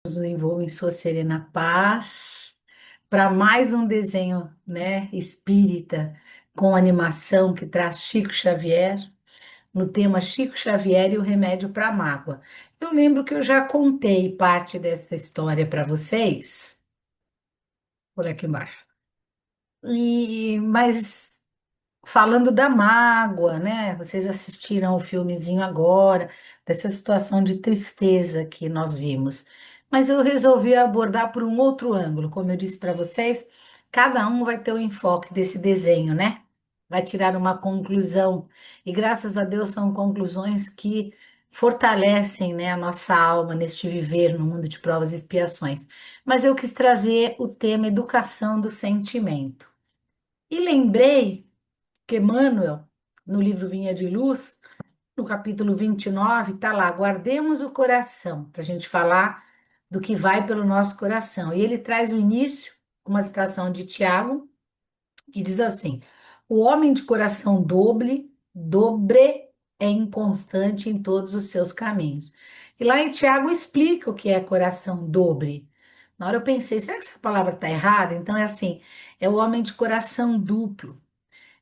Nos envolva em sua serena paz, para mais um desenho, né, espírita com animação que traz Chico Xavier, no tema Chico Xavier e o remédio para a mágoa. Eu lembro que eu já contei parte dessa história para vocês, por aqui embaixo. Mas falando da mágoa, né? Vocês assistiram o filmezinho agora, dessa situação de tristeza que nós vimos. Mas eu resolvi abordar por um outro ângulo. Como eu disse para vocês, cada um vai ter o enfoque desse desenho, né? Vai tirar uma conclusão. E graças a Deus são conclusões que fortalecem, né, a nossa alma neste viver no mundo de provas e expiações. Mas eu quis trazer o tema educação do sentimento. E lembrei que Emmanuel, no livro Vinha de Luz, no capítulo 29, está lá, guardemos o coração, para a gente falar do que vai pelo nosso coração. E ele traz o início, uma citação de Tiago, que diz assim: o homem de coração dobre é inconstante em todos os seus caminhos. E lá em Tiago explica o que é coração dobre. Na hora eu pensei, será que essa palavra está errada? Então é assim, é o homem de coração duplo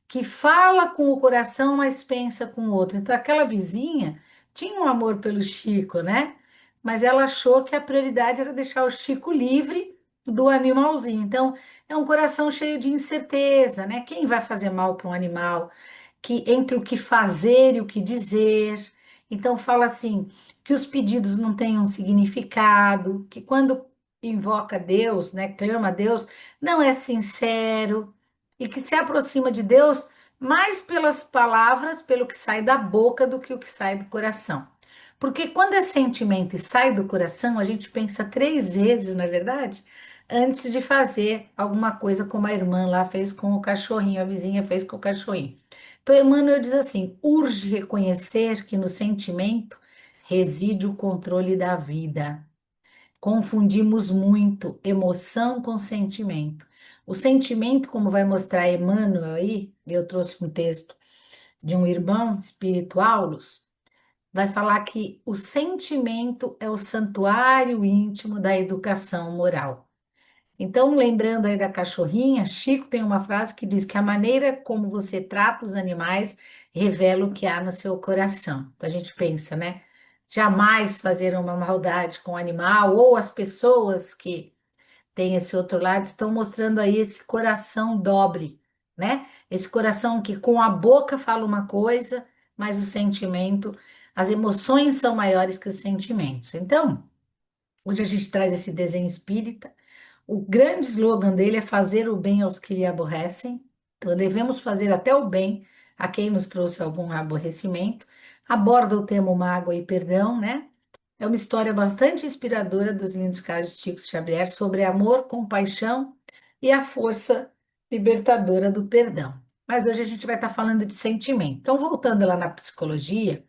que fala com o coração, mas pensa com o outro. Então, aquela vizinha tinha um amor pelo Chico, né? Mas ela achou que a prioridade era deixar o Chico livre do animalzinho. Então, é um coração cheio de incerteza, né? Quem vai fazer mal para um animal? Que entre o que fazer e o que dizer. Então, fala assim, que os pedidos não tenham significado, que quando invoca Deus, né, clama a Deus, não é sincero e que se aproxima de Deus mais pelas palavras, pelo que sai da boca, do que o que sai do coração. Porque quando é sentimento e sai do coração, a gente pensa três vezes, na verdade, antes de fazer alguma coisa como a irmã lá fez com o cachorrinho, a vizinha fez com o cachorrinho. Então, Emmanuel diz assim: urge reconhecer que no sentimento reside o controle da vida. Confundimos muito emoção com sentimento. O sentimento, como vai mostrar Emmanuel aí, eu trouxe um texto de um irmão espiritual, Luz, vai falar que o sentimento é o santuário íntimo da educação moral. Então, lembrando aí da cachorrinha, Chico tem uma frase que diz que a maneira como você trata os animais revela o que há no seu coração. Então, a gente pensa, né? Jamais fazer uma maldade com o animal ou as pessoas que têm esse outro lado estão mostrando aí esse coração dobre, né? Esse coração que com a boca fala uma coisa, mas o sentimento, as emoções são maiores que os sentimentos. Então, hoje a gente traz esse desenho espírita. O grande slogan dele é fazer o bem aos que lhe aborrecem. Então, devemos fazer até o bem a quem nos trouxe algum aborrecimento. Aborda o tema mágoa e perdão, né? É uma história bastante inspiradora dos lindos casos de Chico Xavier sobre amor, compaixão e a força libertadora do perdão. Mas hoje a gente vai estar falando de sentimento. Então, voltando lá na psicologia,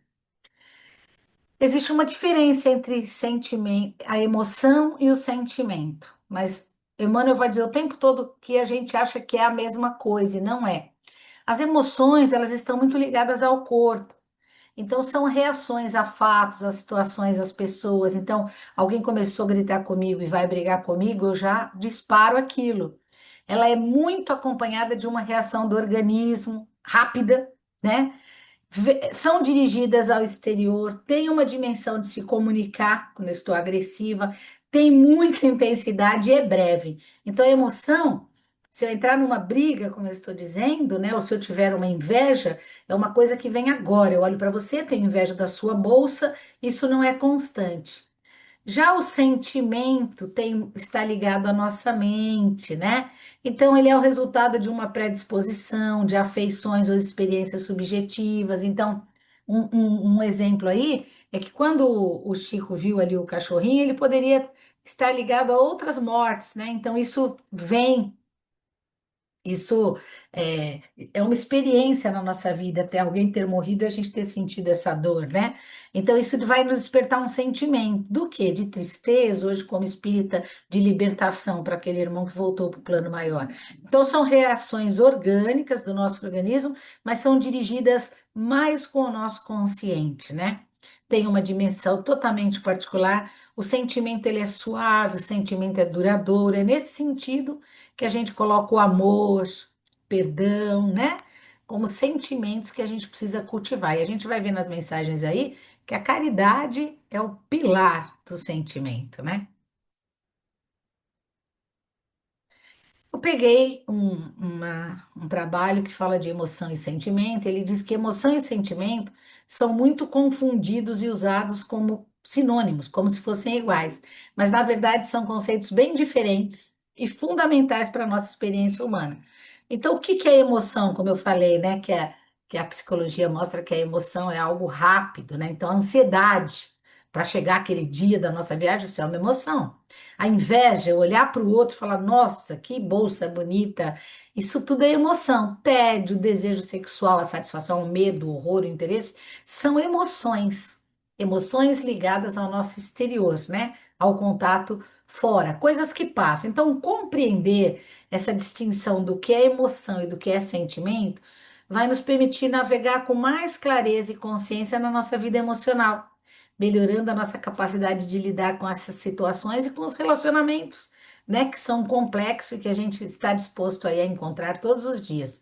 existe uma diferença entre sentimento, a emoção e o sentimento, mas Emmanuel vai dizer o tempo todo que a gente acha que é a mesma coisa e não é. As emoções, elas estão muito ligadas ao corpo. Então, são reações a fatos, a situações, às pessoas. Então, alguém começou a gritar comigo e vai brigar comigo, eu já disparo aquilo. Ela é muito acompanhada de uma reação do organismo rápida, né? São dirigidas ao exterior, tem uma dimensão de se comunicar quando eu estou agressiva, tem muita intensidade e é breve. Então, a emoção, se eu entrar numa briga, como eu estou dizendo, né, ou se eu tiver uma inveja, é uma coisa que vem agora. Eu olho para você, tenho inveja da sua bolsa, isso não é constante. Já o sentimento está ligado à nossa mente, né? Então, ele é o resultado de uma predisposição, de afeições ou experiências subjetivas. Então, um exemplo aí é que quando o Chico viu ali o cachorrinho, ele poderia estar ligado a outras mortes, né? Então, isso é uma experiência na nossa vida, até alguém ter morrido e a gente ter sentido essa dor, né? Então, isso vai nos despertar um sentimento do quê? De tristeza, hoje, como espírita, de libertação para aquele irmão que voltou para o plano maior. Então, são reações orgânicas do nosso organismo, mas são dirigidas mais com o nosso consciente, né? tem uma dimensão totalmente particular. O sentimento ele é suave, o sentimento é duradouro. É nesse sentido que a gente coloca o amor, perdão, né? Como sentimentos que a gente precisa cultivar. E a gente vai ver nas mensagens aí que a caridade é o pilar do sentimento, né? Eu peguei um trabalho que fala de emoção e sentimento. Ele diz que emoção e sentimento são muito confundidos e usados como sinônimos, como se fossem iguais. Mas, na verdade, são conceitos bem diferentes e fundamentais para a nossa experiência humana. Então, o que que é emoção? Como eu falei, né? Que a psicologia mostra que a emoção é algo rápido, né? Então, a ansiedade para chegar aquele dia da nossa viagem, isso é uma emoção. A inveja, eu olhar para o outro e falar, nossa, que bolsa bonita. Isso tudo é emoção. Tédio, desejo sexual, a satisfação, o medo, o horror, o interesse, são emoções. Emoções ligadas ao nosso exterior, né? Ao contato fora, coisas que passam. Então, compreender essa distinção do que é emoção e do que é sentimento vai nos permitir navegar com mais clareza e consciência na nossa vida emocional, melhorando a nossa capacidade de lidar com essas situações e com os relacionamentos, né, que são complexos e que a gente está disposto aí a encontrar todos os dias.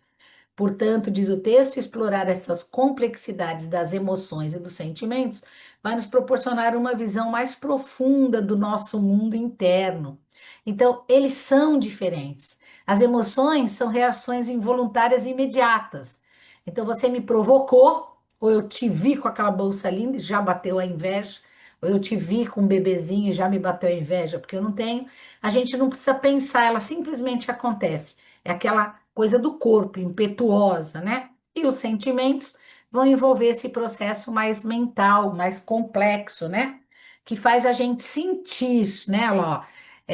Portanto, diz o texto, explorar essas complexidades das emoções e dos sentimentos vai nos proporcionar uma visão mais profunda do nosso mundo interno. Então, eles são diferentes. As emoções são reações involuntárias e imediatas. Então, você me provocou, ou eu te vi com aquela bolsa linda e já bateu a inveja, ou eu te vi com um bebezinho e já me bateu a inveja, porque eu não tenho. A gente não precisa pensar, ela simplesmente acontece. É aquela coisa do corpo, impetuosa, né? E os sentimentos vão envolver esse processo mais mental, mais complexo, né? Que faz a gente sentir, né, Ló?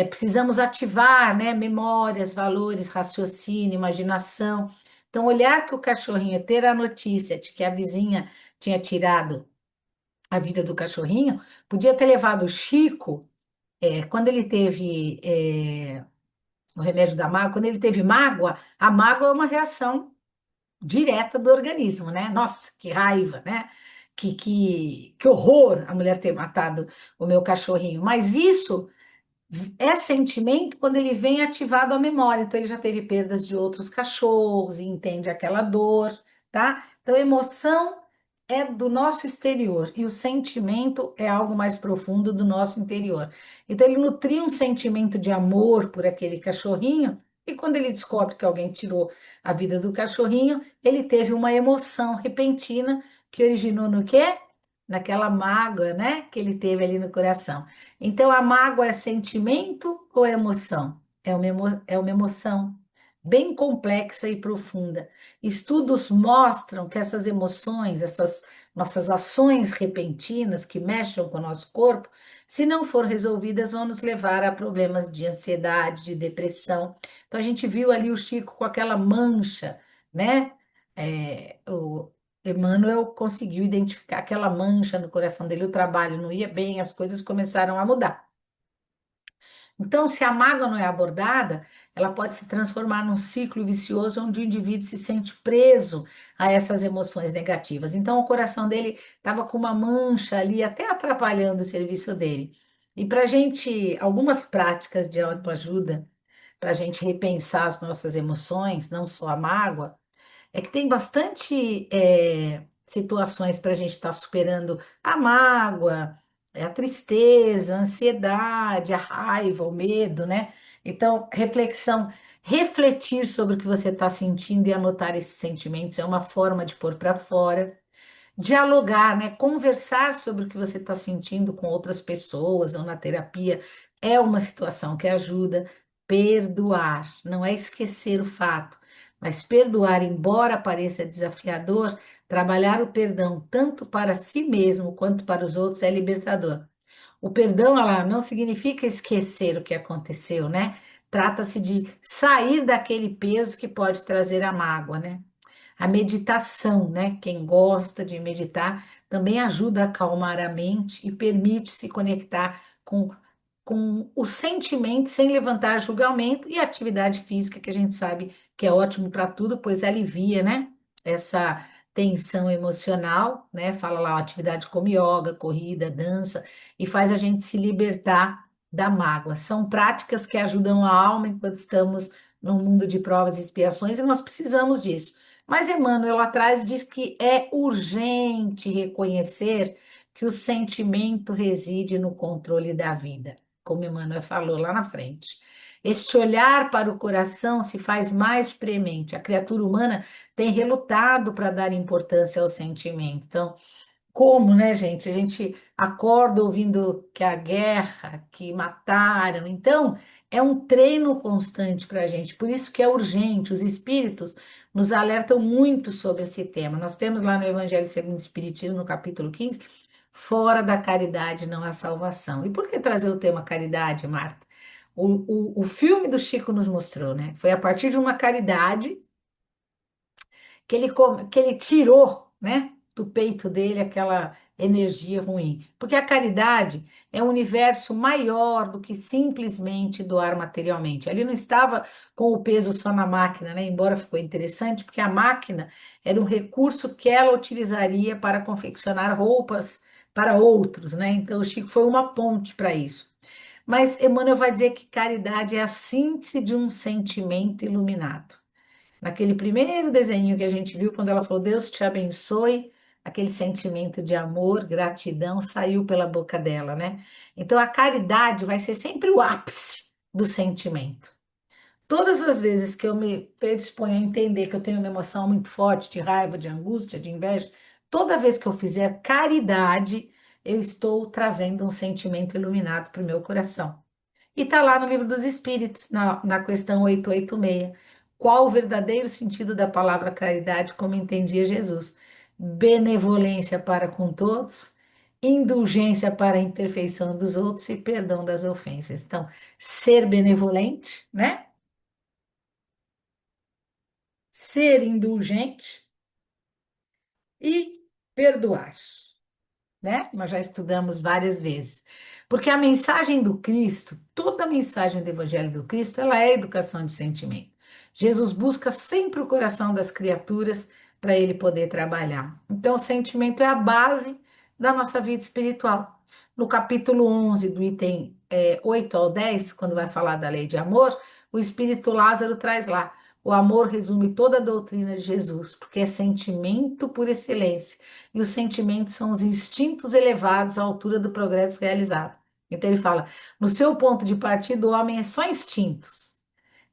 Precisamos ativar, né, memórias, valores, raciocínio, imaginação. Então, olhar que o cachorrinho, ter a notícia de que a vizinha tinha tirado a vida do cachorrinho, podia ter levado o Chico, quando ele teve o remédio da mágoa, quando ele teve mágoa, a mágoa é uma reação direta do organismo, né? Nossa, que raiva, né? Que horror a mulher ter matado o meu cachorrinho. Mas isso é sentimento quando ele vem ativado à memória. Então, ele já teve perdas de outros cachorros e entende aquela dor, tá? Então, emoção é do nosso exterior e o sentimento é algo mais profundo do nosso interior. Então, ele nutria um sentimento de amor por aquele cachorrinho. E quando ele descobre que alguém tirou a vida do cachorrinho, ele teve uma emoção repentina que originou no quê? Naquela mágoa, né, que ele teve ali no coração. Então, a mágoa é sentimento ou é emoção? É uma emoção bem complexa e profunda. Estudos mostram que essas emoções, essas nossas ações repentinas que mexem com o nosso corpo, se não for resolvidas, vão nos levar a problemas de ansiedade, de depressão. Então, a gente viu ali o Chico com aquela mancha, né? O Emmanuel conseguiu identificar aquela mancha no coração dele, o trabalho não ia bem, as coisas começaram a mudar. Então, se a mágoa não é abordada, ela pode se transformar num ciclo vicioso onde o indivíduo se sente preso a essas emoções negativas. Então, o coração dele estava com uma mancha ali, até atrapalhando o serviço dele. E para a gente, algumas práticas de autoajuda, para a gente repensar as nossas emoções, não só a mágoa, é que tem bastante situações para a gente estar superando a mágoa, a tristeza, a ansiedade, a raiva, o medo, né? Então, reflexão, refletir sobre o que você está sentindo e anotar esses sentimentos é uma forma de pôr para fora. Dialogar, né? Conversar sobre o que você está sentindo com outras pessoas ou na terapia é uma situação que ajuda. Perdoar, não é esquecer o fato, mas perdoar, embora pareça desafiador, trabalhar o perdão tanto para si mesmo quanto para os outros é libertador. O perdão, ela não significa esquecer o que aconteceu, né? Trata-se de sair daquele peso que pode trazer a mágoa, né? A meditação, né? Quem gosta de meditar também ajuda a acalmar a mente e permite se conectar com o sentimento sem levantar julgamento e a atividade física, que a gente sabe que é ótimo para tudo, pois alivia, né? Essa tensão emocional, né? Fala lá, atividade como yoga, corrida, dança, e faz a gente se libertar da mágoa. São práticas que ajudam a alma enquanto estamos num mundo de provas e expiações, e nós precisamos disso. Mas Emmanuel atrás diz que é urgente reconhecer que o sentimento reside no controle da vida, como Emmanuel falou lá na frente. Este olhar para o coração se faz mais premente. A criatura humana tem relutado para dar importância ao sentimento. Então, como, né, gente? A gente acorda ouvindo que a guerra, que mataram. Então, é um treino constante para a gente. Por isso que é urgente. Os espíritos nos alertam muito sobre esse tema. Nós temos lá no Evangelho segundo o Espiritismo, no capítulo 15, fora da caridade não há salvação. E por que trazer o tema caridade, Marta? O filme do Chico nos mostrou, né? Foi a partir de uma caridade que ele tirou, né, do peito dele aquela energia ruim. Porque a caridade é um universo maior do que simplesmente doar materialmente. Ali não estava com o peso só na máquina, né? Embora ficou interessante, porque a máquina era um recurso que ela utilizaria para confeccionar roupas para outros, né? Então o Chico foi uma ponte para isso. Mas Emmanuel vai dizer que caridade é a síntese de um sentimento iluminado. Naquele primeiro desenho que a gente viu, quando ela falou Deus te abençoe, aquele sentimento de amor, gratidão saiu pela boca dela, né? Então a caridade vai ser sempre o ápice do sentimento. Todas as vezes que eu me predisponho a entender que eu tenho uma emoção muito forte de raiva, de angústia, de inveja, toda vez que eu fizer caridade, eu estou trazendo um sentimento iluminado para o meu coração. E está lá no Livro dos Espíritos, na questão 886. Qual o verdadeiro sentido da palavra caridade, como entendia Jesus? Benevolência para com todos, indulgência para a imperfeição dos outros e perdão das ofensas. Então, ser benevolente, né? Ser indulgente e perdoar, né? Nós já estudamos várias vezes. Porque a mensagem do Cristo, toda a mensagem do Evangelho do Cristo, ela é educação de sentimento. Jesus busca sempre o coração das criaturas para ele poder trabalhar. Então, o sentimento é a base da nossa vida espiritual. No capítulo 11, do item 8 ao 10, quando vai falar da lei de amor, o Espírito Lázaro traz lá. O amor resume toda a doutrina de Jesus, porque é sentimento por excelência e os sentimentos são os instintos elevados à altura do progresso realizado. Então ele fala: no seu ponto de partida, o homem é só instintos.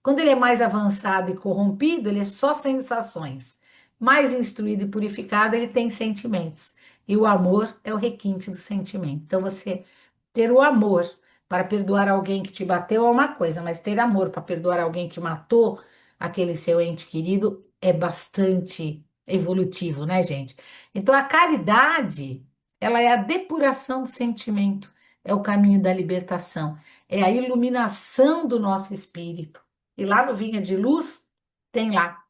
Quando ele é mais avançado e corrompido, ele é só sensações. Mais instruído e purificado, ele tem sentimentos. E o amor é o requinte do sentimento. Então, você ter o amor para perdoar alguém que te bateu é uma coisa, mas ter amor para perdoar alguém que matou aquele seu ente querido é bastante evolutivo, né, gente? Então, a caridade, ela é a depuração do sentimento, é o caminho da libertação, é a iluminação do nosso espírito. E lá no Vinha de Luz, tem lá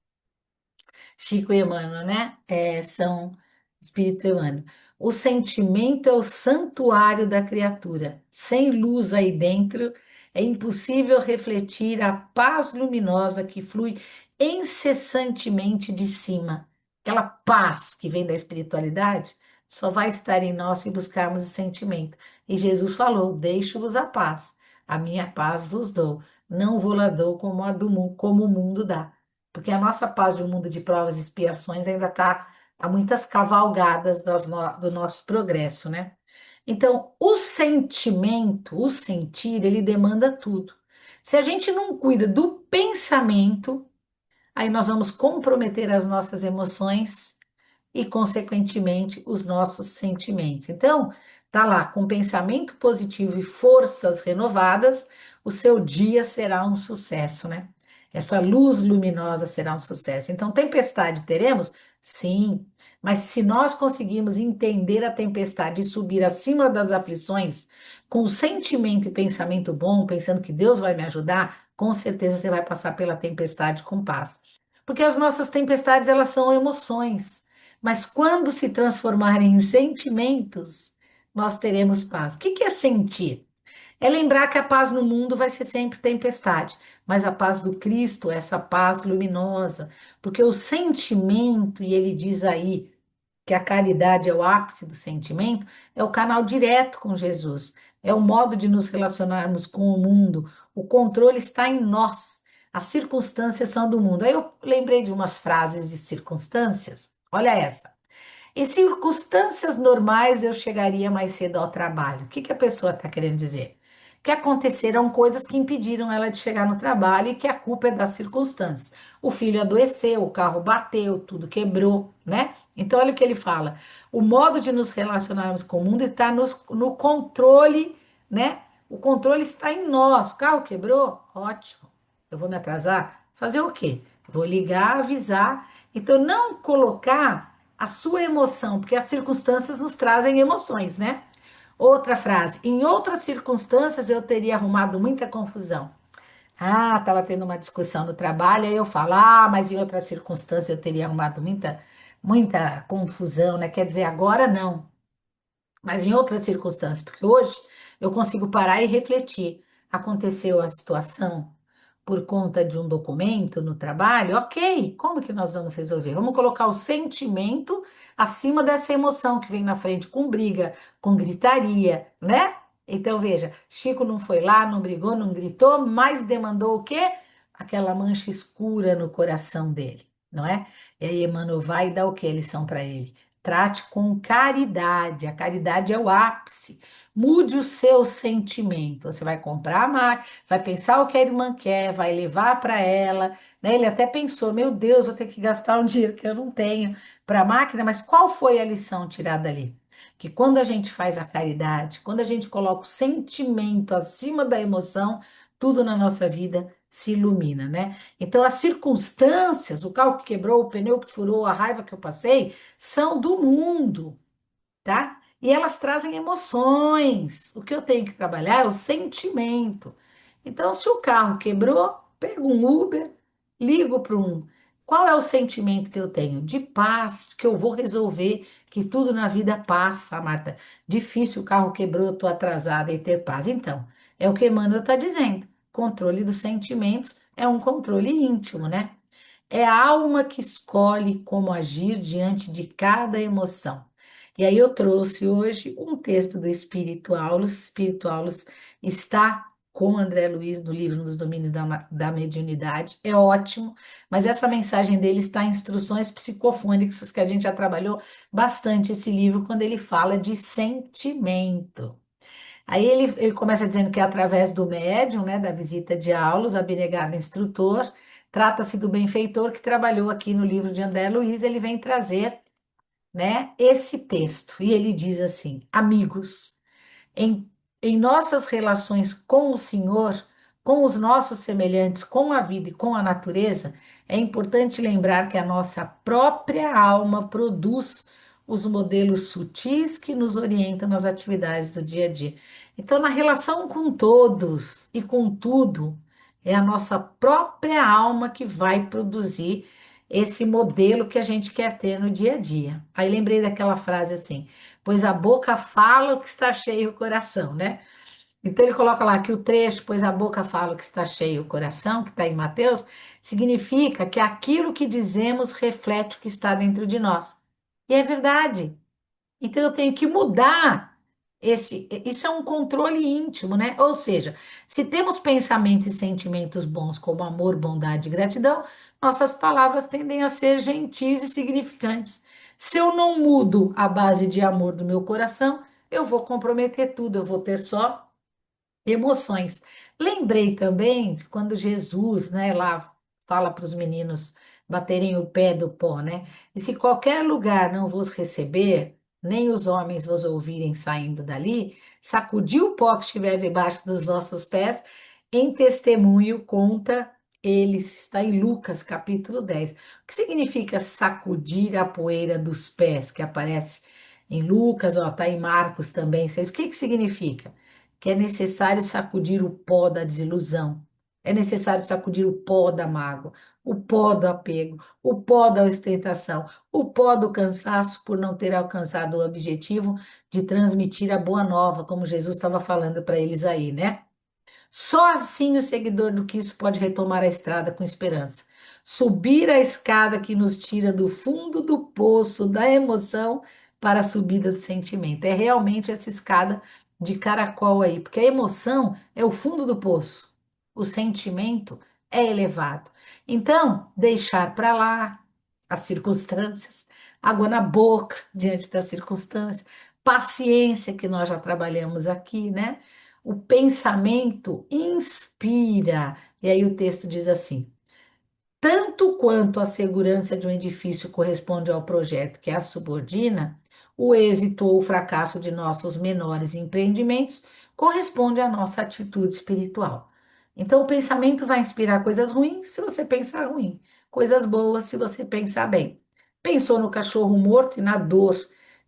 Chico e Emmanuel, né? São Espírito e Emmanuel. O sentimento é o santuário da criatura. Sem luz aí dentro, é impossível refletir a paz luminosa que flui incessantemente de cima. Aquela paz que vem da espiritualidade só vai estar em nós se buscarmos o sentimento. E Jesus falou: Deixo-vos a paz, a minha paz vos dou. Não vou-la dou como, como o mundo dá. Porque a nossa paz de um mundo de provas e expiações ainda está a muitas cavalgadas do nosso progresso, né? Então, o sentimento, o sentir, ele demanda tudo. Se a gente não cuida do pensamento, aí nós vamos comprometer as nossas emoções e, consequentemente, os nossos sentimentos. Então, tá lá, com pensamento positivo e forças renovadas, o seu dia será um sucesso, né? Essa luz luminosa será um sucesso. Então, tempestade teremos? Sim, mas se nós conseguirmos entender a tempestade e subir acima das aflições, com sentimento e pensamento bom, pensando que Deus vai me ajudar, com certeza você vai passar pela tempestade com paz. Porque as nossas tempestades, elas são emoções. Mas quando se transformarem em sentimentos, nós teremos paz. O que é sentir? É lembrar que a paz no mundo vai ser sempre tempestade, mas a paz do Cristo, essa paz luminosa, porque o sentimento, e ele diz aí, que a caridade é o ápice do sentimento, é o canal direto com Jesus, é o modo de nos relacionarmos com o mundo. O controle está em nós, as circunstâncias são do mundo. Aí eu lembrei de umas frases de circunstâncias. Olha essa. Em circunstâncias normais, eu chegaria mais cedo ao trabalho. O que que a pessoa está querendo dizer? Que aconteceram coisas que impediram ela de chegar no trabalho e que a culpa é das circunstâncias. O filho adoeceu, o carro bateu, tudo quebrou, né? Então, olha o que ele fala. O modo de nos relacionarmos com o mundo está no controle, né? O controle está em nós. O carro quebrou? Ótimo. Eu vou me atrasar? Fazer o quê? Vou ligar, avisar. Então, não colocar a sua emoção, porque as circunstâncias nos trazem emoções, né? Outra frase: em outras circunstâncias eu teria arrumado muita confusão. Ah, estava tendo uma discussão no trabalho, aí eu falo, mas em outras circunstâncias eu teria arrumado muita confusão, né? Quer dizer, agora não, mas em outras circunstâncias, porque hoje eu consigo parar e refletir. Aconteceu a situação por conta de um documento no trabalho, ok, como que nós vamos resolver? Vamos colocar o sentimento acima dessa emoção que vem na frente, com briga, com gritaria, né? Então, veja, Chico não foi lá, não brigou, não gritou, mas demandou o quê? Aquela mancha escura no coração dele, não é? E aí Emmanuel vai e dá o quê? Lição para ele. Trate com caridade. A caridade é o ápice. Mude o seu sentimento. Você vai comprar mais, vai pensar o que a irmã quer, vai levar para ela, né? Ele até pensou: meu Deus, vou ter que gastar um dinheiro que eu não tenho para a máquina, mas qual foi a lição tirada ali? Que quando a gente faz a caridade, quando a gente coloca o sentimento acima da emoção, tudo na nossa vida se ilumina, né? Então, as circunstâncias, o carro que quebrou, o pneu que furou, a raiva que eu passei, são do mundo, tá? E elas trazem emoções. O que eu tenho que trabalhar é o sentimento. Então, se o carro quebrou, pego um Uber, ligo para um. Qual é o sentimento que eu tenho? De paz, que eu vou resolver, que tudo na vida passa, Marta. Difícil, o carro quebrou, eu estou atrasada e ter paz. Então, é o que Emmanuel está dizendo. Controle dos sentimentos é um controle íntimo, né? É a alma que escolhe como agir diante de cada emoção. E aí eu trouxe hoje um texto do Espírito Aulos. Espírito Aulos está com André Luiz no livro Nos Domínios da Mediunidade. É ótimo, mas essa mensagem dele está em Instruções Psicofônicas, que a gente já trabalhou bastante esse livro, quando ele fala de sentimento. Aí ele começa dizendo que é através do médium, né, da visita de aulas, abnegado instrutor, trata-se do benfeitor que trabalhou aqui no livro de André Luiz, ele vem trazer, né, esse texto. E ele diz assim: amigos, em, em nossas relações com o Senhor, com os nossos semelhantes, com a vida e com a natureza, é importante lembrar que a nossa própria alma produz os modelos sutis que nos orientam nas atividades do dia a dia. Então, na relação com todos e com tudo, é a nossa própria alma que vai produzir esse modelo que a gente quer ter no dia a dia. Aí lembrei daquela frase assim: pois a boca fala o que está cheio o coração, né? Então ele coloca lá que o trecho, pois a boca fala o que está cheio o coração, que está em Mateus, significa que aquilo que dizemos reflete o que está dentro de nós. E é verdade. Então eu tenho que mudar isso é um controle íntimo, né? Ou seja, se temos pensamentos e sentimentos bons como amor, bondade e gratidão, nossas palavras tendem a ser gentis e significantes. Se eu não mudo a base de amor do meu coração, eu vou comprometer tudo, eu vou ter só emoções. Lembrei também de quando Jesus, né, lá fala para os meninos baterem o pé do pó, né? E se qualquer lugar não vos receber, nem os homens vos ouvirem saindo dali, sacudi o pó que estiver debaixo dos vossos pés, em testemunho conta eles. Está em Lucas, capítulo 10. O que significa sacudir a poeira dos pés, que aparece em Lucas, ó, tá em Marcos também. O que que significa? Que é necessário sacudir o pó da desilusão, é necessário sacudir o pó da mágoa, o pó do apego, o pó da ostentação, o pó do cansaço por não ter alcançado o objetivo de transmitir a boa nova, como Jesus estava falando para eles aí, né? Só assim o seguidor do Cristo pode retomar a estrada com esperança. Subir a escada que nos tira do fundo do poço da emoção para a subida do sentimento. É realmente essa escada de caracol aí, porque a emoção é o fundo do poço, o sentimento é elevado. Então, deixar para lá as circunstâncias, água na boca diante das circunstâncias, paciência que nós já trabalhamos aqui, né? O pensamento inspira. E aí o texto diz assim: tanto quanto a segurança de um edifício corresponde ao projeto que a subordina, o êxito ou o fracasso de nossos menores empreendimentos corresponde à nossa atitude espiritual. Então, o pensamento vai inspirar coisas ruins se você pensar ruim, coisas boas se você pensar bem. Pensou no cachorro morto e na dor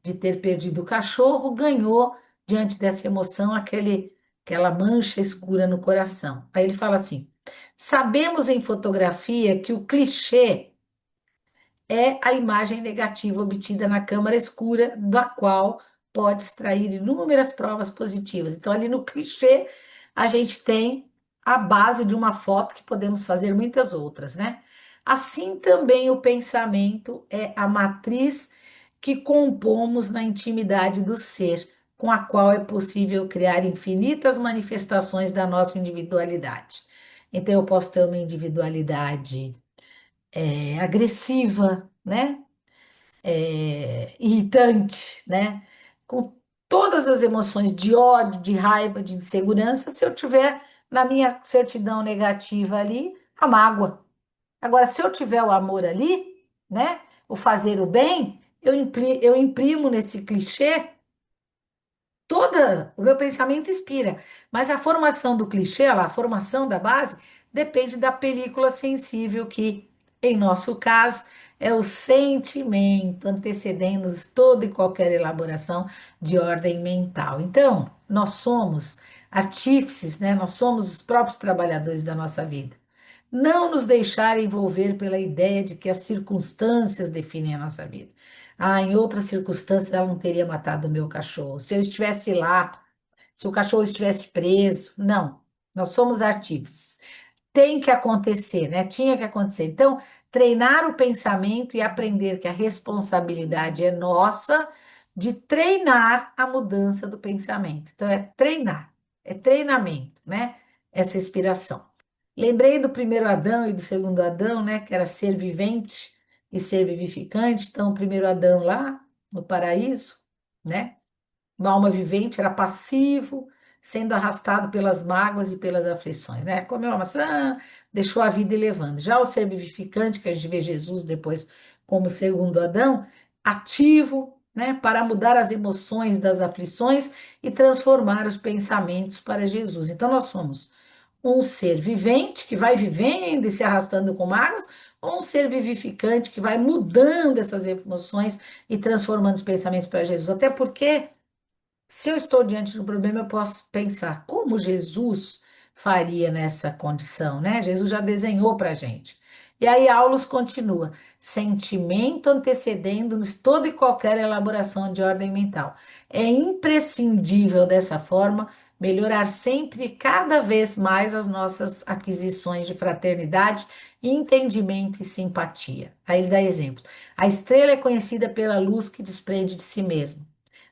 de ter perdido o cachorro, ganhou diante dessa emoção aquela mancha escura no coração. Aí ele fala assim: sabemos em fotografia que o clichê é a imagem negativa obtida na câmara escura, da qual pode extrair inúmeras provas positivas. Então, ali no clichê, a gente tem a base de uma foto que podemos fazer muitas outras, né? Assim também o pensamento é a matriz que compomos na intimidade do ser, com a qual é possível criar infinitas manifestações da nossa individualidade. Então, eu posso ter uma individualidade agressiva, né? Irritante, né? Com todas as emoções de ódio, de raiva, de insegurança, se eu tiver na minha certidão negativa ali, a mágoa. Agora, se eu tiver o amor ali, né? O fazer o bem, eu imprimo nesse clichê toda o meu pensamento inspira, mas a formação do clichê, a formação da base, depende da película sensível que, em nosso caso, é o sentimento antecedendo toda e qualquer elaboração de ordem mental. Então, nós somos artífices, né? Nós somos os próprios trabalhadores da nossa vida. Não nos deixar envolver pela ideia de que as circunstâncias definem a nossa vida. Ah, em outras circunstâncias ela não teria matado o meu cachorro. Se eu estivesse lá, se o cachorro estivesse preso. Não, nós somos artífices. Tem que acontecer, né? Tinha que acontecer. Então, treinar o pensamento e aprender que a responsabilidade é nossa de treinar a mudança do pensamento. Então, é treinar, é treinamento, né? Essa inspiração. Lembrei do primeiro Adão e do segundo Adão, né? Que era ser vivente e ser vivificante. Então, o primeiro Adão lá no paraíso, né? Uma alma vivente era passivo, sendo arrastado pelas mágoas e pelas aflições, né? Comeu uma maçã, deixou a vida e levando. Já o ser vivificante, que a gente vê Jesus depois como segundo Adão, ativo, né? Para mudar as emoções das aflições e transformar os pensamentos para Jesus. Então, nós somos um ser vivente que vai vivendo e se arrastando com mágoas, ou um ser vivificante que vai mudando essas emoções e transformando os pensamentos para Jesus. Até porque se eu estou diante de um problema, eu posso pensar como Jesus faria nessa condição, né? Jesus já desenhou para a gente. E aí, Aulus continua: sentimento antecedendo-nos toda e qualquer elaboração de ordem mental. É imprescindível dessa forma melhorar sempre e cada vez mais as nossas aquisições de fraternidade, entendimento e simpatia. Aí ele dá exemplos. A estrela é conhecida pela luz que desprende de si mesma.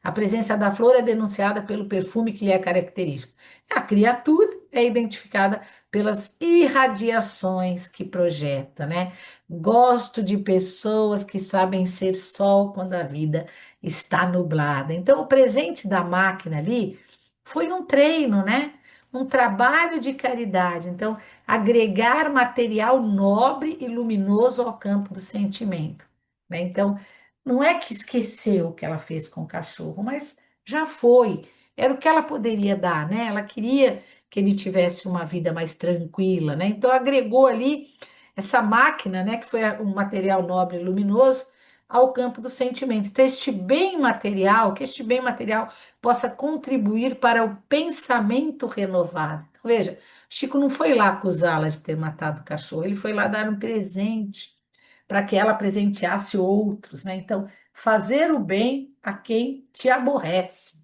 A presença da flor é denunciada pelo perfume que lhe é característico. A criatura é identificada pelas irradiações que projeta, né? Gosto de pessoas que sabem ser sol quando a vida está nublada. Então, o presente da máquina ali foi um treino, né? Um trabalho de caridade. Então, agregar material nobre e luminoso ao campo do sentimento, né? Então, não é que esqueceu o que ela fez com o cachorro, mas já foi. Era o que ela poderia dar, né? Ela queria que ele tivesse uma vida mais tranquila, né? Então agregou ali essa máquina, né, que foi um material nobre e luminoso, ao campo do sentimento. Então este bem material, que este bem material possa contribuir para o pensamento renovado. Então, veja, Chico não foi lá acusá-la de ter matado o cachorro, ele foi lá dar um presente para que ela presenteasse outros, né? Então, fazer o bem a quem te aborrece.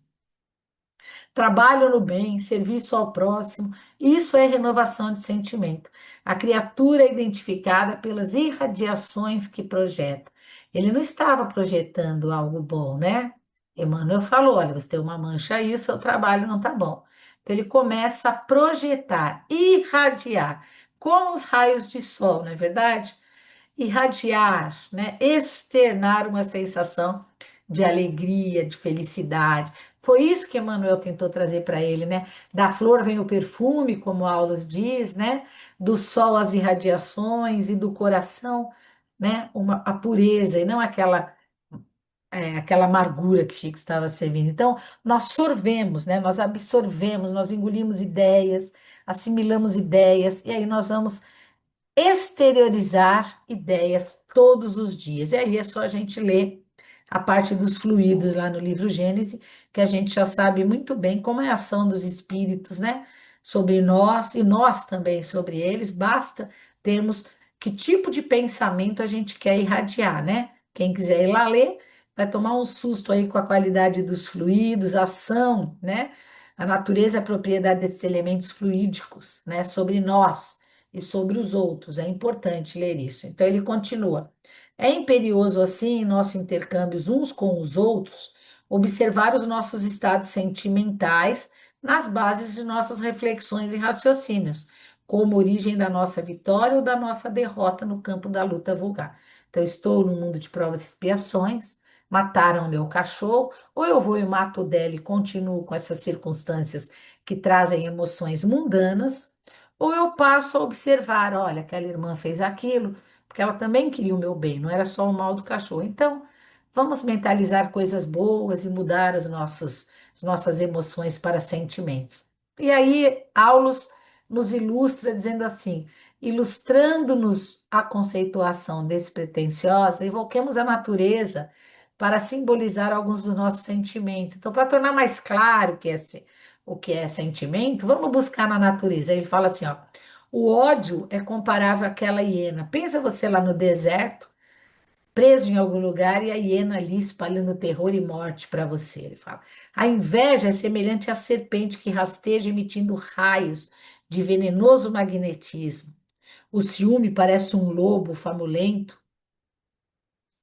trabalho no bem, serviço ao próximo, isso é renovação de sentimento. A criatura é identificada pelas irradiações que projeta. Ele não estava projetando algo bom, né? Emmanuel falou: olha, você tem uma mancha aí, o seu trabalho não está bom. Então ele começa a projetar, irradiar, como os raios de sol, não é verdade? Irradiar, né? Externar uma sensação de alegria, de felicidade. Foi isso que Emmanuel tentou trazer para ele, né? Da flor vem o perfume, como Aulos diz, né? Do sol as irradiações e do coração, né? A pureza e não aquela amargura que Chico estava servindo. Então, nós sorvemos, né? Nós absorvemos, nós engolimos ideias, assimilamos ideias e aí nós vamos exteriorizar ideias todos os dias. E aí é só a gente ler a parte dos fluidos lá no livro Gênesis, que a gente já sabe muito bem como é a ação dos espíritos, né? Sobre nós e nós também sobre eles, basta termos que tipo de pensamento a gente quer irradiar, né? Quem quiser ir lá ler, vai tomar um susto aí com a qualidade dos fluidos, a ação, né? A natureza e a propriedade desses elementos fluídicos, né? Sobre nós e sobre os outros. É importante ler isso. Então ele continua. É imperioso assim, em nossos intercâmbios uns com os outros, observar os nossos estados sentimentais nas bases de nossas reflexões e raciocínios, como origem da nossa vitória ou da nossa derrota no campo da luta vulgar. Então, estou no mundo de provas e expiações, mataram o meu cachorro, ou eu vou e mato o dela e continuo com essas circunstâncias que trazem emoções mundanas, ou eu passo a observar, olha, aquela irmã fez aquilo, porque ela também queria o meu bem, não era só o mal do cachorro. Então, vamos mentalizar coisas boas e mudar as nossas emoções para sentimentos. E aí, Aulus nos ilustra dizendo assim, ilustrando-nos a conceituação despretensiosa, evoquemos a natureza para simbolizar alguns dos nossos sentimentos. Então, para tornar mais claro o que é sentimento, vamos buscar na natureza. Ele fala assim, ó, o ódio é comparável àquela hiena. Pensa você lá no deserto, preso em algum lugar e a hiena ali espalhando terror e morte para você. Ele fala. A inveja é semelhante à serpente que rasteja emitindo raios de venenoso magnetismo. O ciúme parece um lobo famulento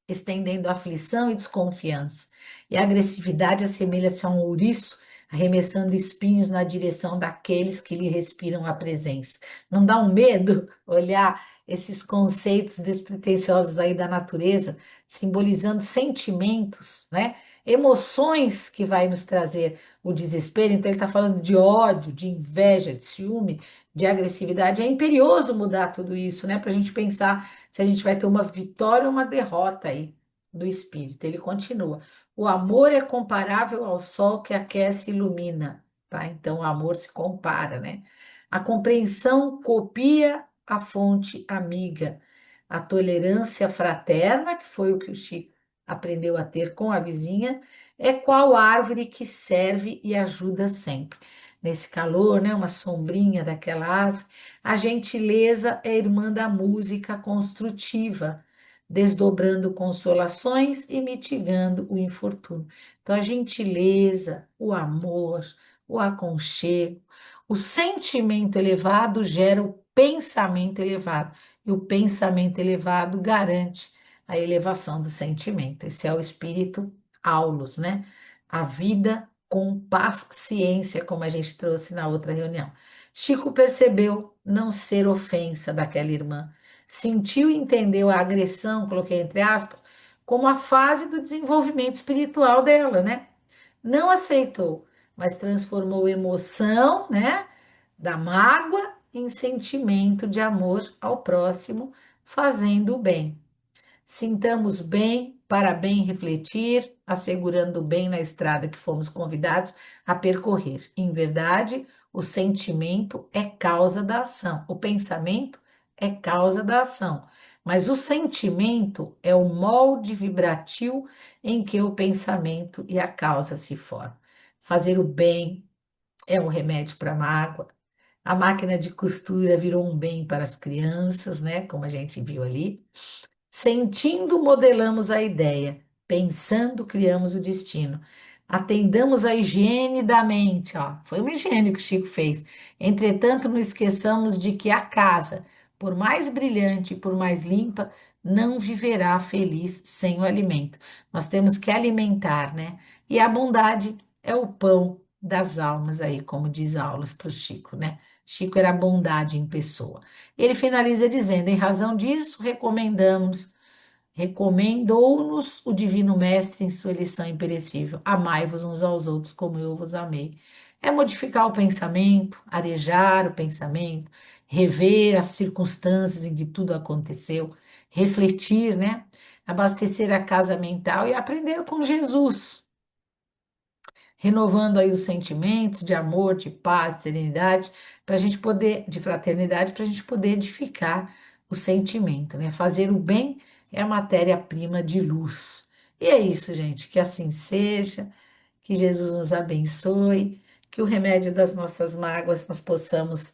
estendendo aflição e desconfiança. E a agressividade assemelha-se a um ouriço arremessando espinhos na direção daqueles que lhe respiram a presença. Não dá um medo olhar esses conceitos despretensiosos aí da natureza, simbolizando sentimentos, né? Emoções que vai nos trazer o desespero. Então, ele está falando de ódio, de inveja, de ciúme, de agressividade. É imperioso mudar tudo isso, né? Para a gente pensar se a gente vai ter uma vitória ou uma derrota aí do espírito. Ele continua. O amor é comparável ao sol que aquece e ilumina, tá? Então o amor se compara, né? A compreensão copia a fonte amiga. A tolerância fraterna, que foi o que o Chico aprendeu a ter com a vizinha, é qual árvore que serve e ajuda sempre. Nesse calor, né, uma sombrinha daquela árvore, a gentileza é irmã da música construtiva, desdobrando consolações e mitigando o infortúnio. Então, a gentileza, o amor, o aconchego, o sentimento elevado gera o pensamento elevado, e o pensamento elevado garante a elevação do sentimento. Esse é o espírito Aulus, né? A vida com paciência, como a gente trouxe na outra reunião. Chico percebeu não ser ofensa daquela irmã, sentiu e entendeu a agressão, coloquei entre aspas, como a fase do desenvolvimento espiritual dela, né? Não aceitou, mas transformou emoção, né, da mágoa em sentimento de amor ao próximo, fazendo o bem. Sintamos bem para bem refletir, assegurando o bem na estrada que fomos convidados a percorrer. Em verdade, o sentimento é causa da ação, o pensamento é causa da ação, mas o sentimento é o molde vibratil em que o pensamento e a causa se formam. Fazer o bem é um remédio para a mágoa. A máquina de costura virou um bem para as crianças, né? Como a gente viu ali. Sentindo, modelamos a ideia, pensando, criamos o destino. Atendamos a higiene da mente, ó. Foi uma higiene que o Chico fez. Entretanto, não esqueçamos de que a casa, por mais brilhante e por mais limpa, não viverá feliz sem o alimento. Nós temos que alimentar, né? E a bondade é o pão das almas aí, como diz aulas para o Chico, né? Chico era a bondade em pessoa. Ele finaliza dizendo: em razão disso, recomendou-nos o Divino Mestre em sua lição imperecível: amai-vos uns aos outros como eu vos amei. É modificar o pensamento, arejar o pensamento, rever as circunstâncias em que tudo aconteceu, refletir, né? Abastecer a casa mental e aprender com Jesus, renovando aí os sentimentos de amor, de paz, de serenidade, para a gente poder, de fraternidade, para a gente poder edificar o sentimento, né? Fazer o bem é a matéria-prima de luz. E é isso, gente, que assim seja, que Jesus nos abençoe, que o remédio das nossas mágoas nós possamos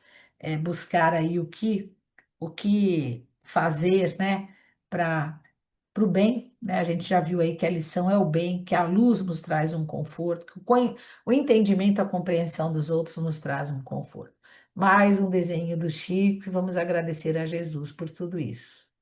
buscar aí o que fazer, né, para o bem, né? A gente já viu aí que a lição é o bem, que a luz nos traz um conforto, que o entendimento, a compreensão dos outros nos traz um conforto. Mais um desenho do Chico e vamos agradecer a Jesus por tudo isso.